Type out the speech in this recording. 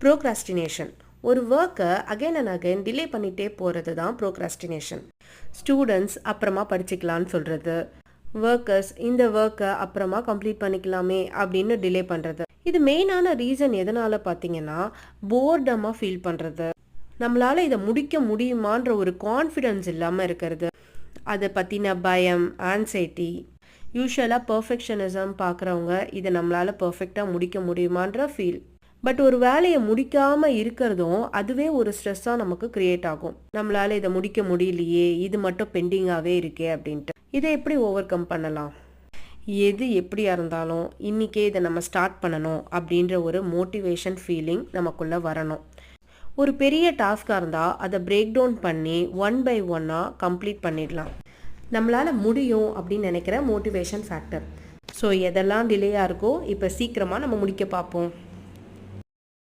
Procrastination. ஒரு ஒர்க்கை again and again delay பண்ணிகிட்டே போகிறது தான் ப்ரோக்ராஸ்டினேஷன். ஸ்டூடெண்ட்ஸ் அப்புறமா படிச்சுக்கலான்னு சொல்கிறது, ஒர்க்கர்ஸ் இந்த ஒர்க்கை அப்புறமா கம்ப்ளீட் பண்ணிக்கலாமே அப்படின்னு டிலே பண்ணுறது. இது மெயினான ரீசன் எதனால் பார்த்தீங்கன்னா, போர்டமாக ஃபீல் பண்ணுறது, நம்மளால் இதை முடிக்க முடியுமான்ற ஒரு கான்ஃபிடென்ஸ் இல்லாமல் இருக்கிறது, அதை பற்றின பயம், ஆன்சைட்டி. யூஸ்வலாக பர்ஃபெக்ஷனிசம் பார்க்குறவங்க இதை நம்மளால் பர்ஃபெக்டாக முடிக்க முடியுமான்ற ஃபீல். பட் ஒரு வேலையை முடிக்காமல் இருக்கிறதும் அதுவே ஒரு ஸ்ட்ரெஸ்ஸாக நமக்கு க்ரியேட் ஆகும். நம்மளால் இதை முடிக்க முடியலையே, இது மட்டும் பெண்டிங்காகவே இருக்கே அப்படின்ட்டு. இதை எப்படி ஓவர் கம் பண்ணலாம்? எது எப்படியா இருந்தாலும் இன்றைக்கே இதை நம்ம ஸ்டார்ட் பண்ணணும் அப்படின்ற ஒரு மோட்டிவேஷன் ஃபீலிங் நமக்குள்ளே வரணும். ஒரு பெரிய டாஸ்காக இருந்தால் அதை பிரேக் டவுன் பண்ணி 1 by 1 கம்ப்ளீட் பண்ணிடலாம். நம்மளால் முடியும் அப்படின்னு நினைக்கிற மோட்டிவேஷன் ஃபேக்டர். ஸோ எதெல்லாம் டிலேயாக இருக்கோ இப்போ சீக்கிரமாக நம்ம முடிக்க பார்ப்போம்.